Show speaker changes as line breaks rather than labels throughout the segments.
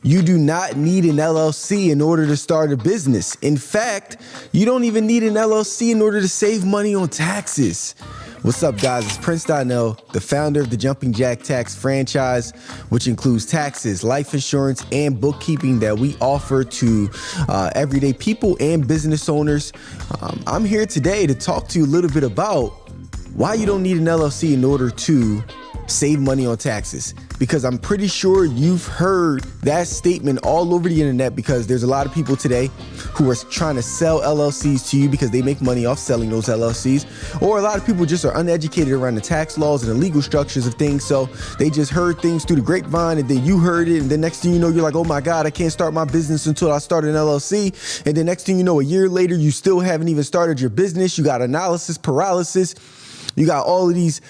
You do not need an LLC in order to start a business. In fact, you don't even need an LLC in order to save money on taxes. What's up, guys? It's Prince Donnell, the founder of the Jumping Jack Tax franchise, which includes taxes, life insurance, and bookkeeping that we offer to everyday people and business owners. I'm here today to talk to you a little bit about why you don't need an LLC in order to save money on taxes, because I'm pretty sure you've heard that statement all over the internet, because there's a lot of people today who are trying to sell LLCs to you because they make money off selling those LLCs, or a lot of people just are uneducated around the tax laws and the legal structures of things, so they just heard things through the grapevine, and then you heard it, and the next thing you know, you're like, oh my God, I can't start my business until I start an LLC, and the next thing you know, a year later, you still haven't even started your business. You got analysis paralysis. You got all of these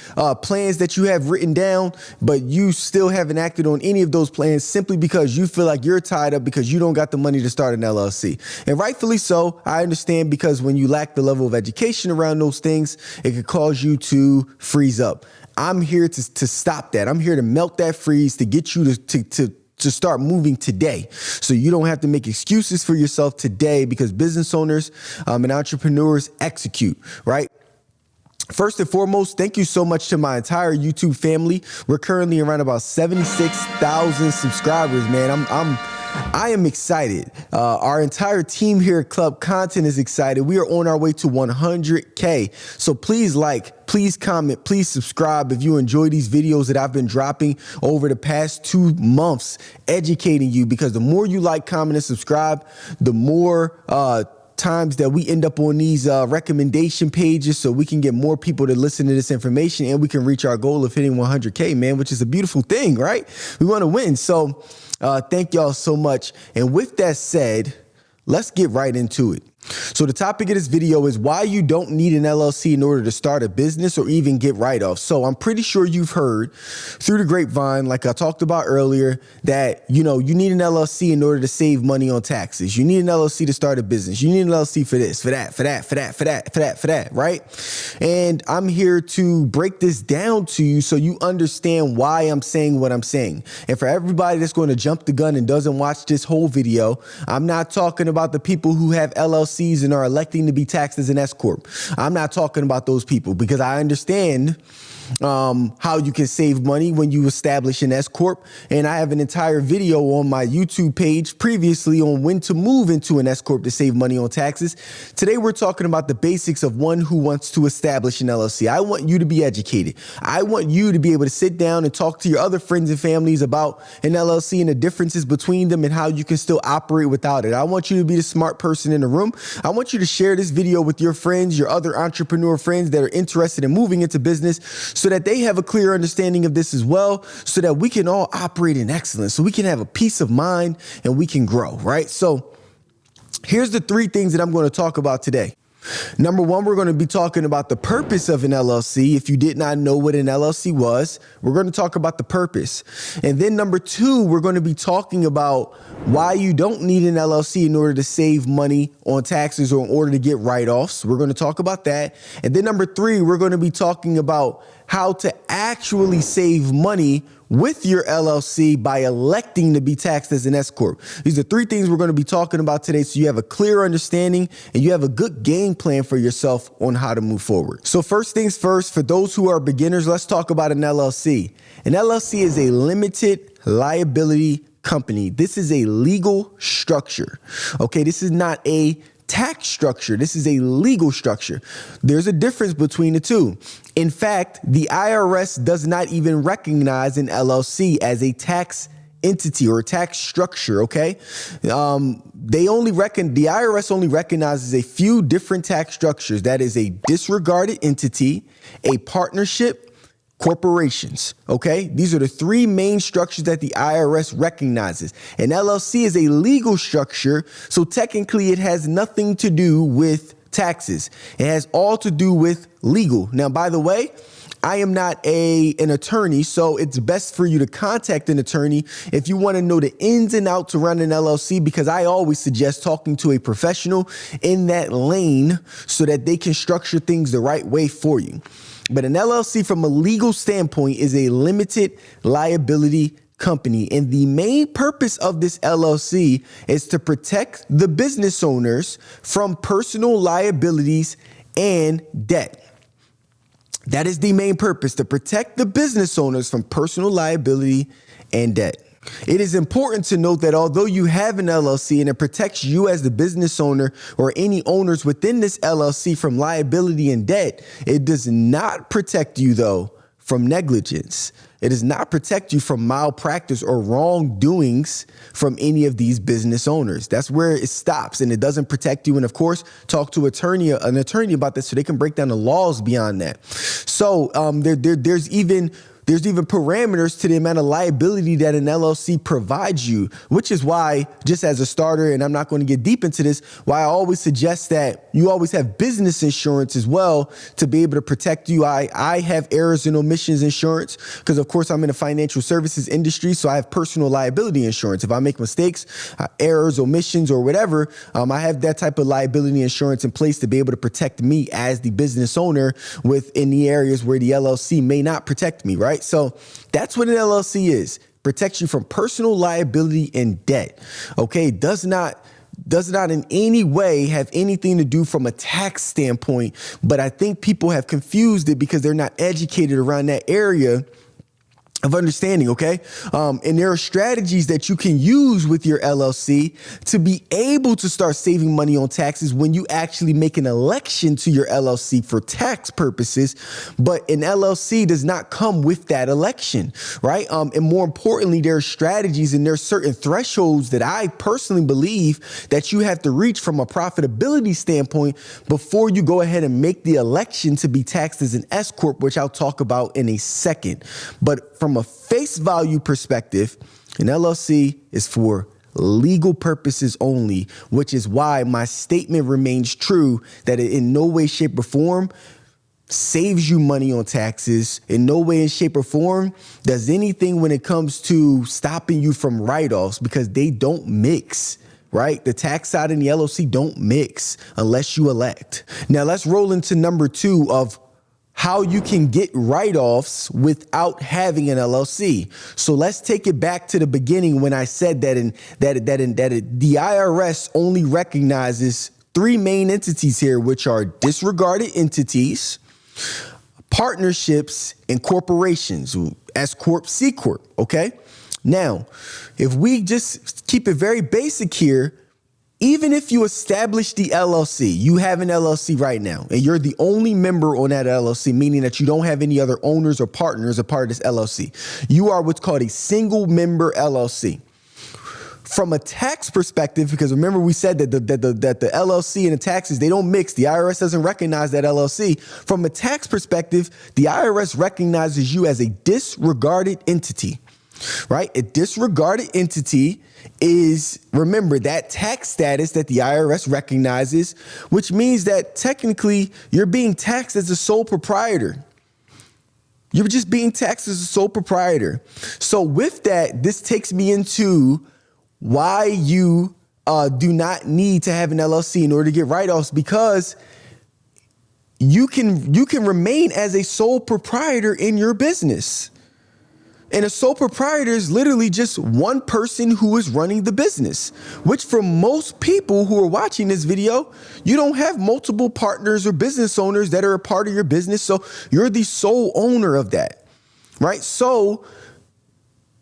plans that you have written down, but you still haven't acted on any of those plans simply because you feel like you're tied up because you don't got the money to start an LLC. And rightfully so, I understand, because when you lack the level of education around those things, it could cause you to freeze up. I'm here to stop that. I'm here to melt that freeze, to get you to start moving today, so you don't have to make excuses for yourself today, because business owners and entrepreneurs execute, right? First and foremost, thank you so much to my entire YouTube family. We're currently around about 76,000 subscribers, man. I am excited. Our entire team here at Club Content is excited. We are on our way to 100K. So please like, please comment, please subscribe if you enjoy these videos that I've been dropping over the past 2 months, educating you, because the more you like, comment, and subscribe, the more times that we end up on these recommendation pages, so we can get more people to listen to this information, and we can reach our goal of hitting 100K, man, which is a beautiful thing, right? We want to win. So thank y'all so much. And with that said, let's get right into it. So the topic of this video is why you don't need an LLC in order to start a business or even get write-offs. So I'm pretty sure you've heard through the grapevine, like I talked about earlier, that, you need an LLC in order to save money on taxes. You need an LLC to start a business. You need an LLC for this, for that, right? And I'm here to break this down to you so you understand why I'm saying what I'm saying. And for everybody that's going to jump the gun and doesn't watch this whole video, I'm not talking about the people who have LLCs and are electing to be taxed as an SCorp. I'm not talking about those people, because I understand how you can save money when you establish an SCorp. And I have an entire video on my YouTube page previously on when to move into an SCorp to save money on taxes. Today, we're talking about the basics of one who wants to establish an LLC. I want you to be educated. I want you to be able to sit down and talk to your other friends and families about an LLC and the differences between them and how you can still operate without it. I want you to be the smart person in the room. I want you to share this video with your friends, your other entrepreneur friends that are interested in moving into business, so that they have a clear understanding of this as well, so that we can all operate in excellence, so we can have a peace of mind and we can grow, right? So here's the 3 things that I'm going to talk about today. Number 1, we're going to be talking about the purpose of an LLC. If you did not know what an LLC was, we're going to talk about the purpose. And then number 2, we're going to be talking about why you don't need an LLC in order to save money on taxes or in order to get write-offs. We're going to talk about that. And then number 3, we're going to be talking about how to actually save money with your LLC by electing to be taxed as an SCorp. These are 3 things we're going to be talking about today, so you have a clear understanding and you have a good game plan for yourself on how to move forward. So first things first, for those who are beginners, let's talk about an LLC. An LLC is a limited liability company. This is a legal structure. Okay, this is not a tax structure. This is a legal structure. There's a difference between the two. In fact, the IRS does not even recognize an LLC as a tax entity or a tax structure. Okay. The IRS only recognizes a few different tax structures. That is a disregarded entity, a partnership, corporations. Okay. These are the 3 main structures that the IRS recognizes. An LLC is a legal structure, so technically it has nothing to do with taxes. It has all to do with legal. Now, by the way, I am not an attorney, so it's best for you to contact an attorney if you want to know the ins and outs around an LLC, because I always suggest talking to a professional in that lane so that they can structure things the right way for you. But an LLC from a legal standpoint is a limited liability company. And the main purpose of this LLC is to protect the business owners from personal liabilities and debt. That is the main purpose, to protect the business owners from personal liability and debt. It is important to note that although you have an LLC and it protects you as the business owner or any owners within this LLC from liability and debt, it does not protect you, though, from negligence. It does not protect you from malpractice or wrongdoings from any of these business owners. That's where it stops, and it doesn't protect you. And of course, talk to an attorney about this so they can break down the laws beyond that. So there's even parameters to the amount of liability that an LLC provides you, which is why, just as a starter, and I'm not going to get deep into this, why I always suggest that you always have business insurance as well to be able to protect you. I have errors and omissions insurance because, of course, I'm in the financial services industry, so I have personal liability insurance. If I make mistakes, errors, omissions, or whatever, I have that type of liability insurance in place to be able to protect me as the business owner within the areas where the LLC may not protect me, right? So that's what an LLC is. Protects you from personal liability and debt. Okay. Does not in any way have anything to do from a tax standpoint, but I think people have confused it because they're not educated around that area of understanding. Okay. And there are strategies that you can use with your LLC to be able to start saving money on taxes when you actually make an election to your LLC for tax purposes. But an LLC does not come with that election. Right. And more importantly, there are strategies and there's certain thresholds that I personally believe that you have to reach from a profitability standpoint before you go ahead and make the election to be taxed as an SCorp, which I'll talk about in a second. But from a face value perspective, an LLC is for legal purposes only, which is why my statement remains true that it in no way, shape, or form saves you money on taxes. In no way, shape, or form does anything when it comes to stopping you from write-offs, because they don't mix. Right? The tax side and the LLC don't mix unless you elect. Now let's roll into number 2 of how you can get write-offs without having an LLC. So let's take it back to the beginning when I said that the IRS only recognizes 3 main entities here, which are disregarded entities, partnerships, and corporations, SCorp, SCorp. Okay. Now, if we just keep it very basic here, even if you establish the LLC, you have an LLC right now, and you're the only member on that LLC, meaning that you don't have any other owners or partners a part of this LLC. You are what's called a single member LLC. From a tax perspective, because remember we said that the LLC and the taxes, they don't mix. The IRS doesn't recognize that LLC. From a tax perspective, the IRS recognizes you as a disregarded entity. Right? A disregarded entity is, remember, that tax status that the IRS recognizes, which means that technically you're being taxed as a sole proprietor. You're just being taxed as a sole proprietor. So with that, this takes me into why you do not need to have an LLC in order to get write-offs, because you can remain as a sole proprietor in your business. And a sole proprietor is literally just one person who is running the business, which for most people who are watching this video, you don't have multiple partners or business owners that are a part of your business. So you're the sole owner of that, right? So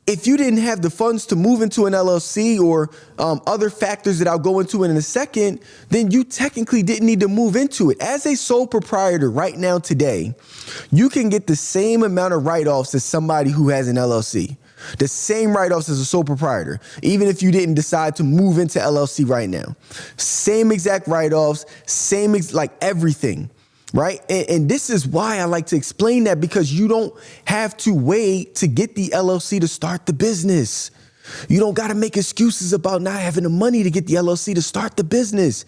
if you didn't have the funds to move into an LLC or other factors that I'll go into in a second, then you technically didn't need to move into it. As a sole proprietor right now today, you can get the same amount of write-offs as somebody who has an LLC. The same write-offs as a sole proprietor, even if you didn't decide to move into LLC right now. Same exact write-offs, like everything. Right. And this is why I like to explain that, because you don't have to wait to get the LLC to start the business. You don't got to make excuses about not having the money to get the LLC to start the business.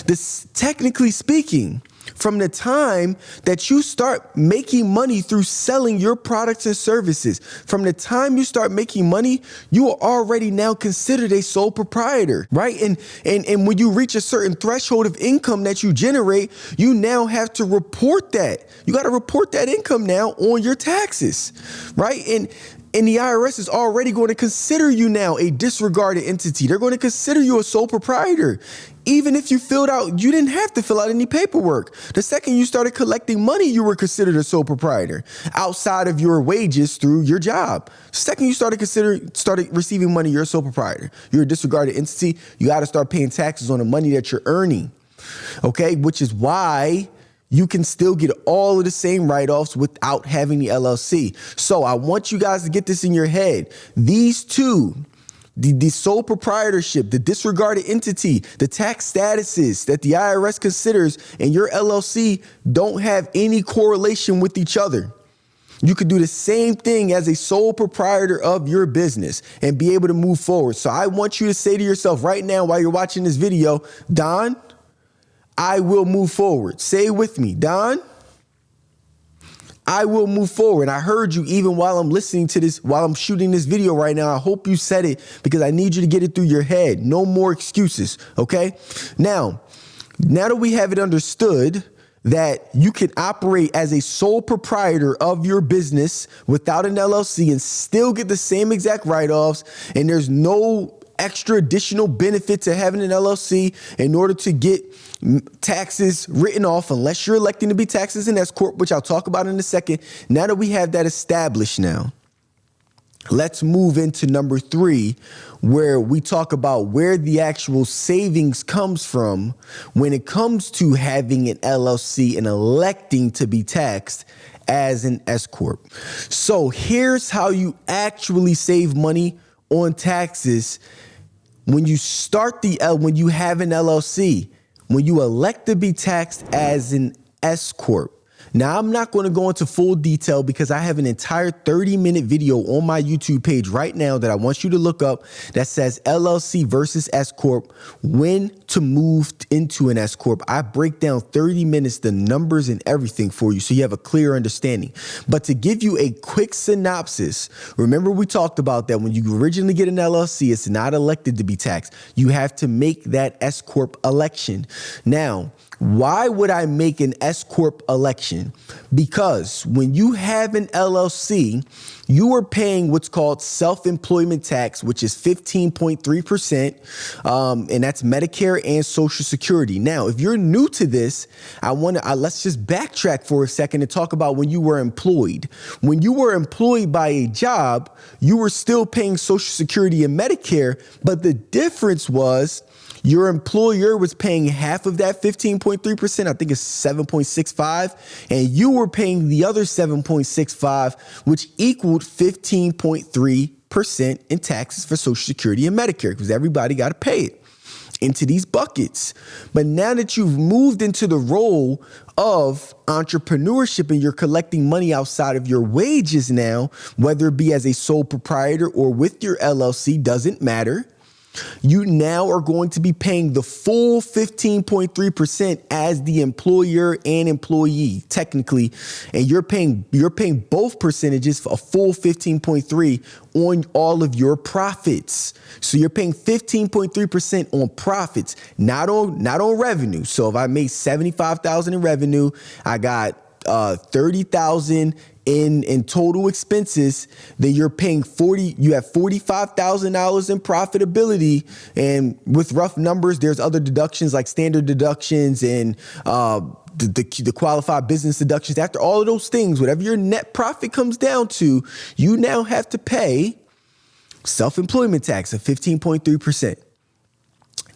This, technically speaking, from the time that you start making money through selling your products and services, from the time you start making money, you are already now considered a sole proprietor, right? And when you reach a certain threshold of income that you generate, you now have to report that. You got to report that income now on your taxes, right? And And the IRS is already going to consider you now a disregarded entity. They're going to consider you a sole proprietor. Even if you didn't have to fill out any paperwork. The second you started collecting money, you were considered a sole proprietor outside of your wages through your job. The second you started receiving money, you're a sole proprietor. You're a disregarded entity. You got to start paying taxes on the money that you're earning. Okay, which is why you can still get all of the same write-offs without having the LLC. So I want you guys to get this in your head. These two, the sole proprietorship, the disregarded entity, the tax statuses that the IRS considers, and your LLC don't have any correlation with each other. You could do the same thing as a sole proprietor of your business and be able to move forward. So I want you to say to yourself right now while you're watching this video, Don, I will move forward. Say it with me, Don. I will move forward. I heard you even while I'm listening to this, while I'm shooting this video right now. I hope you said it because I need you to get it through your head. No more excuses, okay? Now that we have it understood that you can operate as a sole proprietor of your business without an LLC and still get the same exact write-offs, and there's no extra additional benefit to having an LLC in order to get taxes written off unless you're electing to be taxed as an SCorp, which I'll talk about in a second. Now that we have that established now, let's move into number 3, where we talk about where the actual savings comes from when it comes to having an LLC and electing to be taxed as an SCorp. So here's how you actually save money on taxes when you when you have an LLC, when you elect to be taxed as an SCorp. Now, I'm not going to go into full detail because I have an entire 30-minute video on my YouTube page right now that I want you to look up that says LLC versus SCorp, when to move into an SCorp. I break down 30 minutes, the numbers and everything for you so you have a clear understanding. But to give you a quick synopsis, remember we talked about that when you originally get an LLC, it's not elected to be taxed. You have to make that SCorp election. Now, why would I make an SCorp election? Because when you have an LLC, you are paying what's called self-employment tax, which is 15.3%, and that's Medicare and Social Security. Now, if you're new to this, let's just backtrack for a second and talk about when you were employed. When you were employed by a job, you were still paying Social Security and Medicare, but the difference was your employer was paying half of that 15.3%. I think it's 7.65. And you were paying the other 7.65, which equaled 15.3% in taxes for Social Security and Medicare, because everybody got to pay it into these buckets. But now that you've moved into the role of entrepreneurship and you're collecting money outside of your wages now, whether it be as a sole proprietor or with your LLC, doesn't matter. You now are going to be paying the full 15.3% as the employer and employee, technically, and you're paying both percentages for a full 15.3 on all of your profits. So you're paying 15.3% on profits, not on revenue. So if I made $75,000 in revenue, I got $30,000 in total expenses, then you're paying you have $45,000 in profitability. And with rough numbers, there's other deductions like standard deductions and the qualified business deductions. After all of those things, whatever your net profit comes down to, you now have to pay self-employment tax of 15.3%.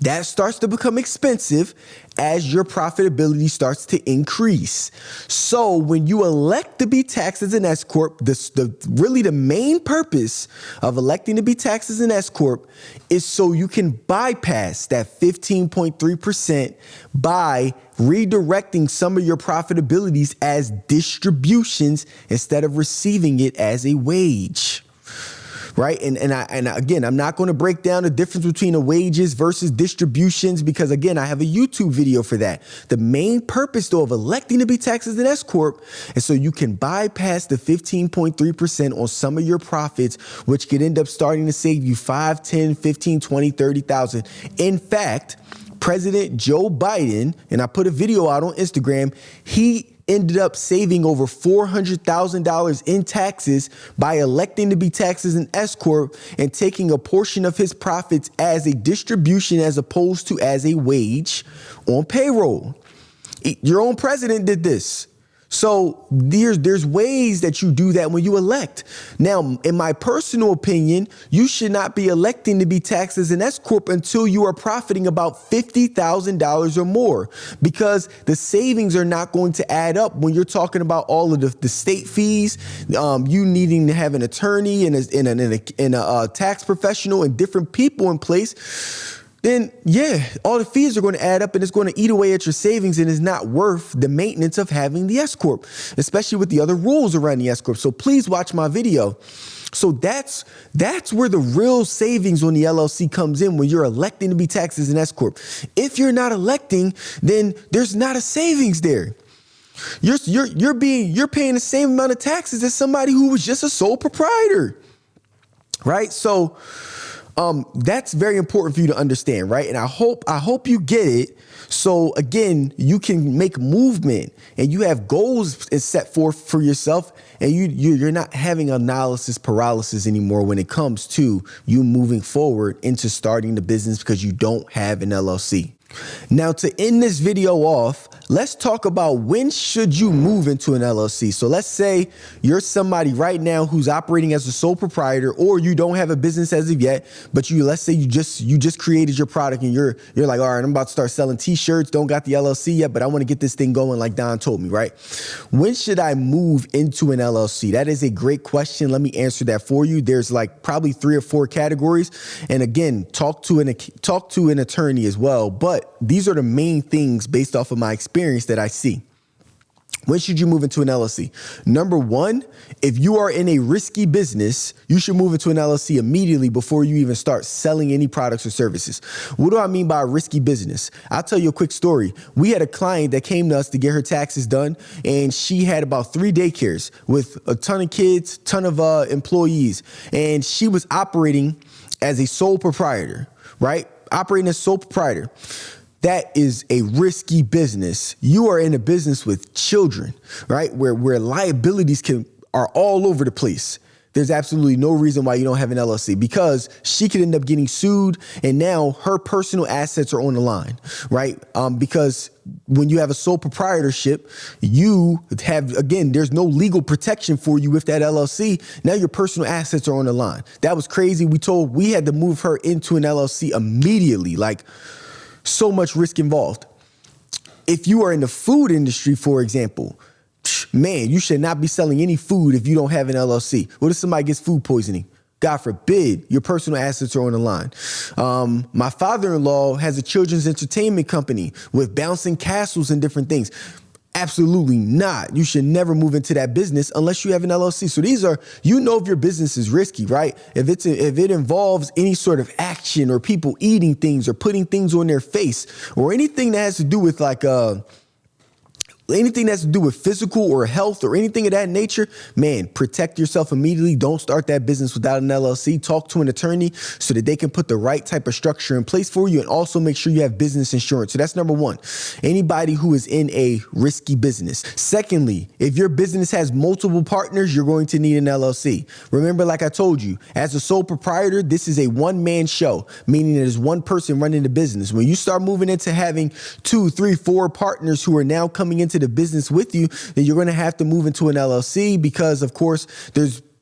That starts to become expensive as your profitability starts to increase. So when you elect to be taxed as an SCorp, really the main purpose of electing to be taxed as an SCorp is so you can bypass that 15.3% by redirecting some of your profitabilities as distributions instead of receiving it as a wage. Right. And again, I'm not going to break down the difference between the wages versus distributions because, again, I have a YouTube video for that. The main purpose, though, of electing to be taxed as an SCorp is so you can bypass the 15.3% on some of your profits, which could end up starting to save you 5, 10, 15, 20, 30,000. In fact, President Joe Biden, and I put a video out on Instagram, he ended up saving over $400,000 in taxes by electing to be taxed as an S-Corp and taking a portion of his profits as a distribution as opposed to as a wage on payroll. Your own president did this. So there's ways that you do that when you elect. Now, in my personal opinion, you should not be electing to be taxed as an S-Corp until you are profiting about $50,000 or more, because the savings are not going to add up when you're talking about all of the state fees, you needing to have an attorney and a tax professional and different people in place. Then yeah, all the fees are going to add up and it's going to eat away at your savings and is not worth the maintenance of having the S-Corp, especially with the other rules around the S-Corp. So please watch my video. So that's where the real savings on the LLC comes in, when you're electing to be taxed as an S-Corp. If you're not electing, then there's not a savings there. You're paying the same amount of taxes as somebody who was just a sole proprietor, right? So that's very important for you to understand, right? And I hope you get it. So again, you can make movement and you have goals set forth for yourself, and you're not having analysis paralysis anymore when it comes to you moving forward into starting the business because you don't have an LLC. Now, to end this video off, let's talk about when should you move into an LLC. So let's say you're somebody right now who's operating as a sole proprietor, or you don't have a business as of yet, but let's say you just created your product and you're like, all right, I'm about to start selling t-shirts, don't got the LLC yet, but I want to get this thing going like Don told me, right? When should I move into an LLC? That is a great question. Let me answer that for you. There's like probably 3 or 4 categories. And again, talk to an attorney as well. But these are the main things based off of my experience that I see. When should you move into an LLC? Number 1, if you are in a risky business, you should move into an LLC immediately before you even start selling any products or services. What do I mean by a risky business? I'll tell you a quick story. We had a client that came to us to get her taxes done, and she had about 3 daycares with a ton of kids, ton of employees, and she was operating as a sole proprietor, right? Operating as sole proprietor. That is a risky business. You are in a business with children, right? Where liabilities are all over the place. There's absolutely no reason why you don't have an LLC, because she could end up getting sued and now her personal assets are on the line, right? Because when you have a sole proprietorship, you have, again, there's no legal protection for you with that LLC. Now your personal assets are on the line. That was crazy. We had to move her into an LLC immediately, like so much risk involved. If you are in the food industry, for example, man, you should not be selling any food if you don't have an LLC. What if somebody gets food poisoning? God forbid, your personal assets are on the line. My father-in-law has a children's entertainment company with bouncing castles and different things. Absolutely not. You should never move into that business unless you have an LLC. So these are, if your business is risky, right? If it involves any sort of action or people eating things or putting things on their face or anything that has to do with anything that's to do with physical or health or anything of that nature, man, protect yourself immediately. Don't start that business without an LLC. Talk to an attorney so that they can put the right type of structure in place for you, and also make sure you have business insurance. So that's number 1. Anybody who is in a risky business. Secondly, if your business has multiple partners, you're going to need an LLC. Remember, like I told you, as a sole proprietor, this is a one-man show, meaning there's one person running the business. When you start moving into having 2, 3, 4 partners who are now coming into the business with you, then you're going to have to move into an LLC, because of course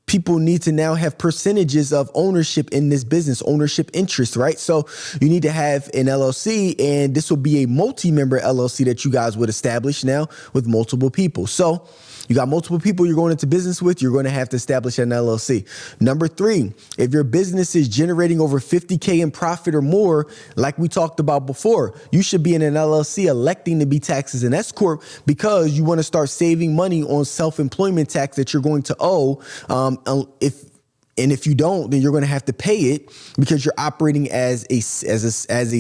people need to now have percentages of ownership in this business, ownership interest, right? So you need to have an LLC, and this will be a multi-member LLC that you guys would establish now with multiple people. So you got multiple people you're going into business with, you're going to have to establish an LLC. Number 3, if your business is generating over $50K in profit or more, like we talked about before, you should be in an LLC electing to be taxed as an S-Corp, because you want to start saving money on self-employment tax that you're going to owe. If you don't, then you're going to have to pay it because you're operating as a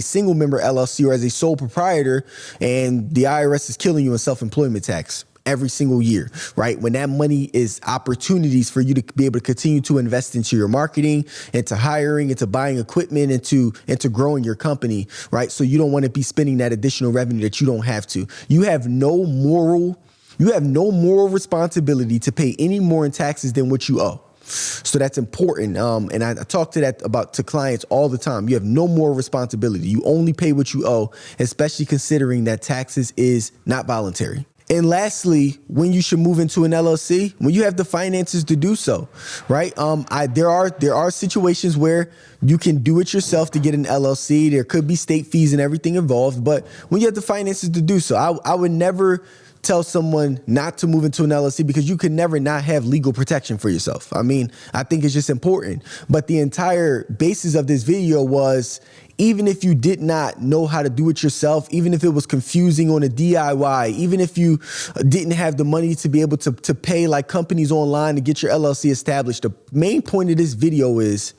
single member LLC or as a sole proprietor, and the IRS is killing you in self-employment tax every single year, right? When that money is opportunities for you to be able to continue to invest into your marketing, into hiring, into buying equipment, into growing your company, right? So you don't want to be spending that additional revenue that you don't have to. You have no moral You have no moral responsibility to pay any more in taxes than what you owe. So that's important. And I talk to clients all the time. You have no moral responsibility. You only pay what you owe, especially considering that taxes is not voluntary. And lastly, when you should move into an LLC, when you have the finances to do so, right? There are situations where you can do it yourself to get an LLC. There could be state fees and everything involved, but when you have the finances to do so, I would never tell someone not to move into an LLC because you can never not have legal protection for yourself. I mean, I think it's just important. But the entire basis of this video was, even if you did not know how to do it yourself, even if it was confusing on a DIY, even if you didn't have the money to be able to pay like companies online to get your LLC established, the main point of this video is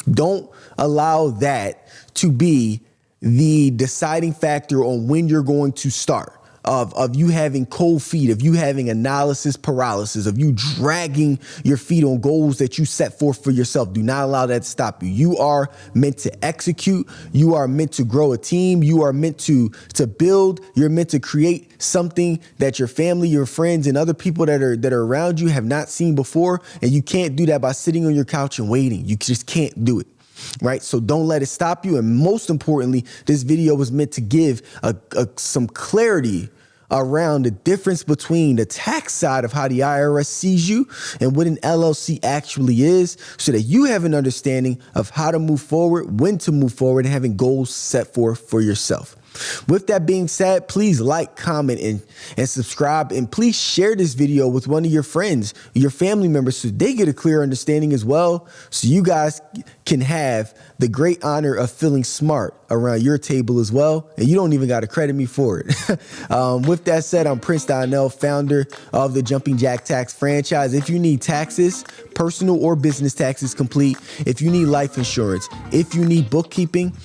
don't allow that to be the deciding factor on when you're going to start. Of you having cold feet, of you having analysis paralysis, of you dragging your feet on goals that you set forth for yourself. Do not allow that to stop you. You are meant to execute. You are meant to grow a team. You are meant to build. You're meant to create something that your family, your friends, and other people that are around you have not seen before. And you can't do that by sitting on your couch and waiting. You just can't do it. Right? So don't let it stop you. And most importantly, this video was meant to give some clarity around the difference between the tax side of how the IRS sees you and what an LLC actually is, so that you have an understanding of how to move forward, when to move forward, and having goals set forth for yourself. With that being said, please like, comment, and subscribe, and please share this video with one of your friends, your family members, so they get a clear understanding as well, so you guys can have the great honor of feeling smart around your table as well, and you don't even got to credit me for it. With that said, I'm Prince Donnell, founder of the Jumping Jack Tax franchise. If you need taxes, personal or business taxes complete, if you need life insurance, if you need bookkeeping,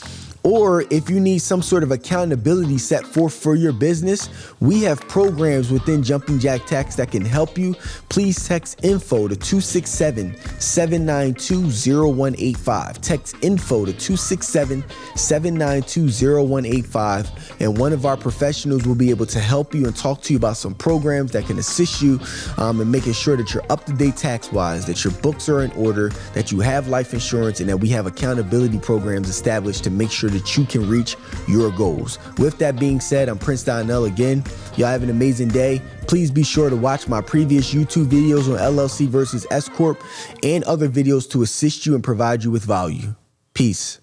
or if you need some sort of accountability set forth for your business, we have programs within Jumping Jack Tax that can help you. Please text info to 267-792-0185. Text info to 267-792-0185, and one of our professionals will be able to help you and talk to you about some programs that can assist you in making sure that you're up to date tax-wise, that your books are in order, that you have life insurance, and that we have accountability programs established to make sure that you can reach your goals. With that being said, I'm Prince Donnell again. Y'all have an amazing day. Please be sure to watch my previous YouTube videos on LLC versus SCorp and other videos to assist you and provide you with value. Peace.